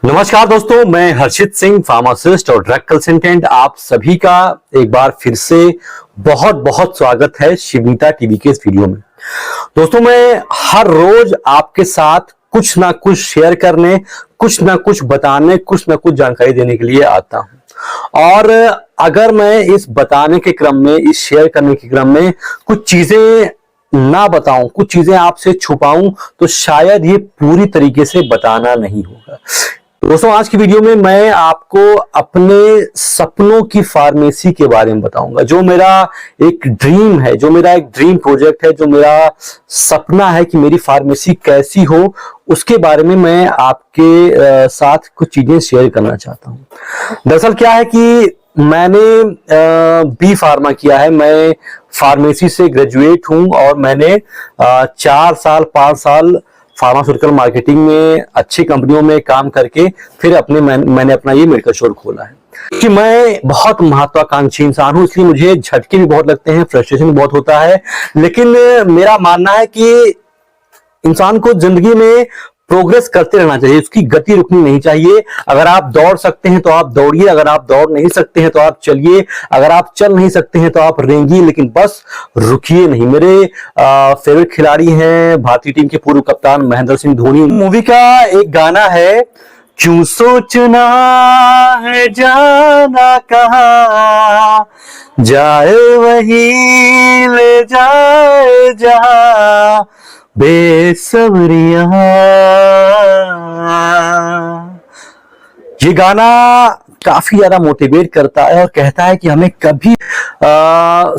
नमस्कार दोस्तों, मैं हर्षित सिंह, फार्मासिस्ट और ड्रग कंसल्टेंट। आप सभी का एक बार फिर से बहुत बहुत स्वागत है शिवनीता टीवी के इस वीडियो में। दोस्तों, मैं हर रोज आपके साथ कुछ ना कुछ शेयर करने, कुछ ना कुछ बताने, कुछ ना कुछ जानकारी देने के लिए आता हूं। और अगर मैं इस बताने के क्रम में, इस शेयर करने के क्रम में कुछ चीजें ना बताऊं, कुछ चीजें आपसे छुपाऊं, तो शायद ये पूरी तरीके से बताना नहीं होगा। दोस्तों, आज की वीडियो में मैं आपको अपने सपनों की फार्मेसी के बारे में बताऊंगा। जो मेरा एक ड्रीम है, जो मेरा एक ड्रीम प्रोजेक्ट है, जो मेरा सपना है कि मेरी फार्मेसी कैसी हो, उसके बारे में मैं आपके साथ कुछ चीजें शेयर करना चाहता हूं। दरअसल क्या है कि मैंने बी फार्मा किया है। मैं फार्मेसी से ग्रेजुएट हूं और मैंने 4 साल 5 साल फार्मास्यूटिकल मार्केटिंग में अच्छी कंपनियों में काम करके फिर मैंने अपना ये मेडिकल स्टोर खोला है। कि मैं बहुत महत्वाकांक्षी इंसान हूं, इसलिए मुझे झटके भी बहुत लगते हैं, फ्रस्ट्रेशन भी बहुत होता है। लेकिन मेरा मानना है कि इंसान को जिंदगी में प्रोग्रेस करते रहना चाहिए, उसकी गति रुकनी नहीं चाहिए। अगर आप दौड़ सकते हैं तो आप दौड़िए, अगर आप दौड़ नहीं सकते हैं तो आप चलिए, अगर आप चल नहीं सकते हैं तो आप रेंगिए, लेकिन बस रुकिए नहीं। मेरे फेवरेट खिलाड़ी हैं भारतीय टीम के पूर्व कप्तान महेंद्र सिंह धोनी। मूवी का एक गाना है, क्यों सोचना है जाना कहां, जाए वहीं ले जाए जहां बेसब्रियां। ये गाना काफी ज्यादा मोटिवेट करता है और कहता है कि हमें कभी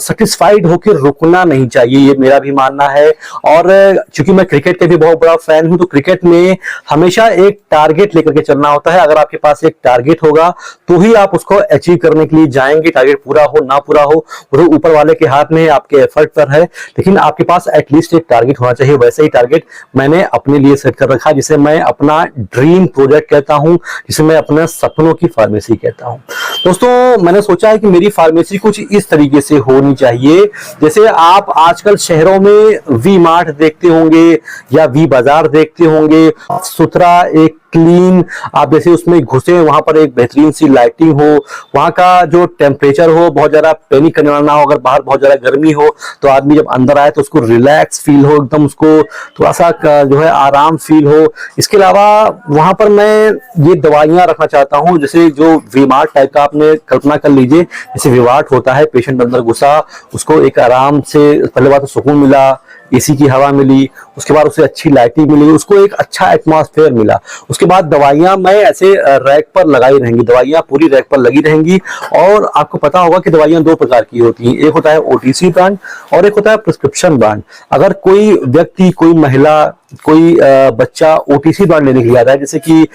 सेटिस्फाइड होकर रुकना नहीं चाहिए। ये मेरा भी मानना है। और चूंकि मैं क्रिकेट के भी बहुत बड़ा फैन हूं, तो क्रिकेट में हमेशा एक टारगेट लेकर के चलना होता है। अगर आपके पास एक टारगेट होगा तो ही आप उसको अचीव करने के लिए जाएंगे। टारगेट पूरा हो ना पूरा हो, वो ऊपर वाले के हाथ में, आपके एफर्ट पर है, लेकिन आपके पास एटलीस्ट एक टारगेट होना चाहिए। वैसे ही टारगेट मैंने अपने लिए सेट कर रखा, जिसे मैं अपना ड्रीम प्रोजेक्ट कहता हूं, जिसे मैं अपने सपनों की फार्मेसी कहता हूं। दोस्तों, मैंने सोचा है कि मेरी फार्मेसी कुछ इस तरीके से होनी चाहिए। जैसे आप आजकल शहरों में वी मार्ट देखते होंगे या वी बाजार देखते होंगे, सुथरा एक क्लीन, आप जैसे उसमें घुसे, वहां पर एक बेहतरीन सी लाइटिंग हो, वहां का जो टेम्परेचर हो बहुत ज्यादा पैनिक करने वाला ना हो। अगर बाहर बहुत ज्यादा गर्मी हो तो आदमी जब अंदर आए तो उसको रिलैक्स फील हो, एकदम उसको थोड़ा सा जो है आराम फील हो। इसके अलावा वहां पर मैं ये दवाइयां रखना चाहता हूं, जैसे जो वीमार्ट टाइप का, आपने कल्पना कर लीजिए जैसे वीमार्ट होता है, पेशेंट अंदर घुसा, उसको एक आराम से, पहले बात तो सुकून मिला, एसी की हवा मिली, उसके बाद उसे अच्छी लाइटिंग मिली, उसको एक अच्छा एटमॉस्फेयर मिला। उसके बाद दवाइयां मैं ऐसे रैक पर लगाई रहेंगी, दवाइयां पूरी रैक पर लगी रहेंगी। और आपको पता होगा कि दवाइयां 2 प्रकार की होती हैं, एक होता है ओटीसी ब्रांड और एक होता है प्रिस्क्रिप्शन ब्रांड। अगर कोई व्यक्ति, कोई महिला, कोई बच्चा ओटीसी ब्रांड लेने के लिए आता है, जैसे कि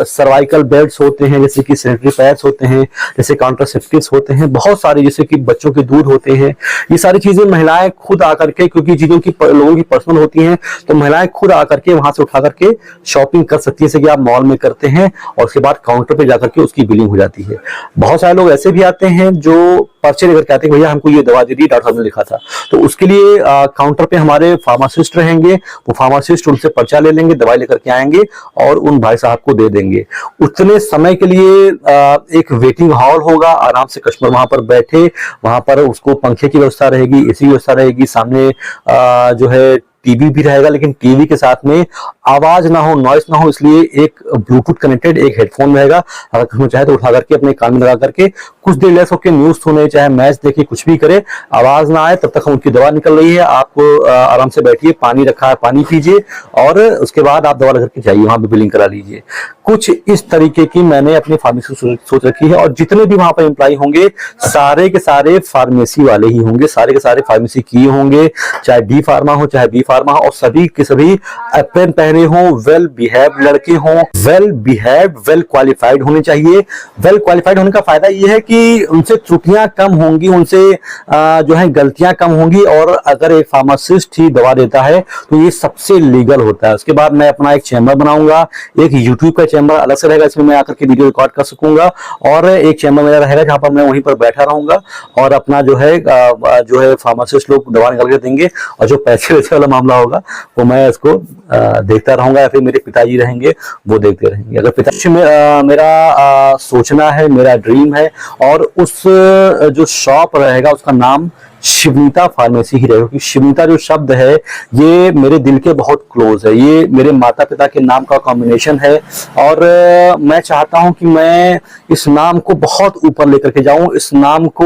सर्वाइकल बेड्स होते हैं, जैसे कि सैनिटरी पैड्स होते हैं, जैसे कॉन्ट्रासेप्टिव्स होते हैं, बहुत सारे, जैसे कि बच्चों के दूध होते हैं, ये सारी चीजें महिलाएं खुद आकर के, क्योंकि चीजों की लोगों की पर्सनल होती हैं, तो महिलाएं खुद आकर के वहां से उठा करके शॉपिंग कर सकती है, जैसे कि आप मॉल में करते हैं, और उसके बाद काउंटर पे जाकर के उसकी बिलिंग हो जाती है। बहुत सारे लोग ऐसे भी आते हैं जो पर्चे लेकर के आते हैं, भैया हमको ये दवा दे दी, डॉक्टर साहब ने लिखा था, तो उसके लिए काउंटर पे हमारे फार्मासिस्ट रहेंगे, वो फार्मासिस्ट उनसे पर्चा ले लेंगे, दवाई लेकर के आएंगे और उन भाई साहब को दे देंगे। उतने समय के लिए एक वेटिंग हॉल होगा, आराम से कस्टमर वहां पर बैठे, वहां पर उसको पंखे की व्यवस्था रहेगी, एसी की व्यवस्था रहेगी, सामने जो है टीवी भी रहेगा, लेकिन टीवी के साथ में आवाज ना हो, नॉइस ना हो, इसलिए एक ब्लूटूथ कनेक्टेड एक हेडफोन रहेगा। अगर कस्टमर चाहे तो उठा करके अपने कान में लगा करके कुछ देर लेस होकर न्यूज सुने, चाहे मैच देखे, कुछ भी करे, आवाज ना आए तब तक उनकी दवा निकल रही है। आप आराम से बैठिए, पानी रखा है, पानी पीजिए और उसके बाद आप दवा लेकर के जाइए, वहां पर बिलिंग करा लीजिए। कुछ इस तरीके की मैंने अपनी फार्मेसी सोच रखी है। और जितने भी वहां पर एम्प्लॉय होंगे, सारे के सारे फार्मेसी वाले ही होंगे, सारे के सारे फार्मेसी किए होंगे, चाहे डी फार्मा हो चाहे बी फार्मा हो, और सभी के सभी अप्रेन पहने हो, वेल बिहेव लड़के हो, वेल बिहेव, वेल क्वालिफाइड होने चाहिए। वेल क्वालिफाइड होने का फायदा यह है कि उनसे त्रुटियां कम होंगी, उनसे जो है गलतियां कम होंगी। और अगर एक फार्मासिस्ट ही दवा देता है तो ये सबसे लीगल होता है। उसके बाद मैं अपना एक चैम्बर बनाऊंगा, एक यूट्यूब का चैम्बर अलग से रहेगा, इसमें मैं आकर के वीडियो रिकॉर्ड कर सकूंगा, और एक चैम्बर मेरा रहेगा जहां पर मैं वहीं पर बैठा रहूंगा और अपना जो है फार्मासिस्ट लोग दवा निकाल के देंगे, और जो पैसे वैसे वाला मामला होगा वो मैं इसको देखता देखता रहूंगा या फिर मेरे पिताजी रहेंगे वो देखते रहेंगे। अगर पिताजी में मेरा सोचना है, मेरा ड्रीम है, और उस जो शॉप रहेगा उसका नाम शिवनीता फार्मेसी ही रहेगा, क्योंकि शिवनीता जो शब्द है ये मेरे दिल के बहुत क्लोज है, ये मेरे माता पिता के नाम का कॉम्बिनेशन है। और मैं चाहता हूं कि मैं इस नाम को बहुत ऊपर लेकर के जाऊं, इस नाम को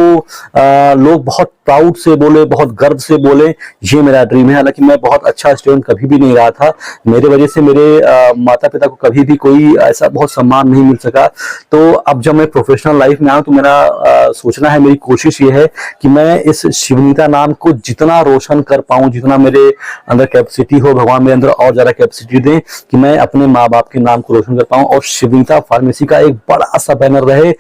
लोग बहुत प्राउड से बोले, बहुत गर्व से बोले, ये मेरा ड्रीम है। हालांकि मैं बहुत अच्छा स्टूडेंट कभी भी नहीं रहा था, मेरे वजह से मेरे माता पिता को कभी भी कोई ऐसा बहुत सम्मान नहीं मिल सका। तो अब जब मैं प्रोफेशनल लाइफ में आऊं तो मेरा सोचना है, मेरी कोशिश ये है कि मैं इस शिवनीता नाम को जितना रोशन कर पाऊं, जितना मेरे अंदर कैपेसिटी हो, भगवान मेरे अंदर और ज्यादा कैपेसिटी दें कि मैं अपने माँ बाप के नाम को रोशन कर पाऊं। और शिवनीता फार्मेसी का एक बड़ा सा बैनर रहे,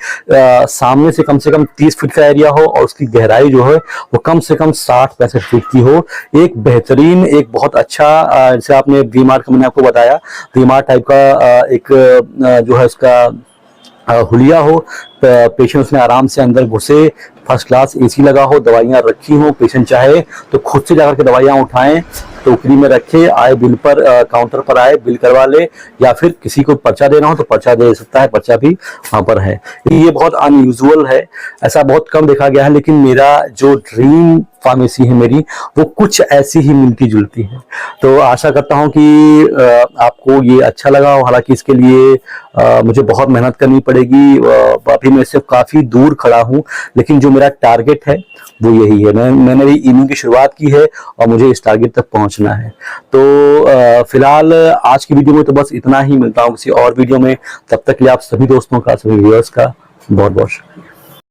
सामने से कम 30 फीट का एरिया हो और उसकी गहराई जो है वो कम से कम 60-65 फीट की हो। एक बेहतरीन, एक बहुत अच्छा, जैसे आपने वी मार्ट का मैंने आपको बताया, वी मार्ट टाइप का एक जो है उसका हुलिया हो, पेशेंट उसमें आराम से अंदर घुसे, फर्स्ट क्लास एसी लगा हो, दवाइयां रखी हो, पेशेंट चाहे तो खुद से जाकर के दवाइयां उठाएं, टोकरी में रखे, आए बिल पर, काउंटर पर आए, बिल करवा ले, या फिर किसी को पर्चा देना हो तो पर्चा दे सकता है, पर्चा भी वहां पर है। ये बहुत अनयूजुअल है, ऐसा बहुत कम देखा गया है, लेकिन मेरा जो ड्रीम फार्मेसी है मेरी, वो कुछ ऐसी ही मिलती जुलती है। तो आशा करता हूं कि आपको ये अच्छा लगा हो। हालांकि इसके लिए मुझे बहुत मेहनत करनी पड़ेगी, अभी मैं इससे काफी दूर खड़ा हूं, लेकिन जो मेरा टारगेट है वो यही है। मैंने भी इनिंग की शुरुआत की है और मुझे इस टारगेट तक पहुंचना है। तो फिलहाल आज की वीडियो में तो बस इतना ही, मिलता हूं किसी और वीडियो में। तब तक के लिए आप सभी दोस्तों का, सभी व्यूअर्स का बहुत बहुत शुक्रिया।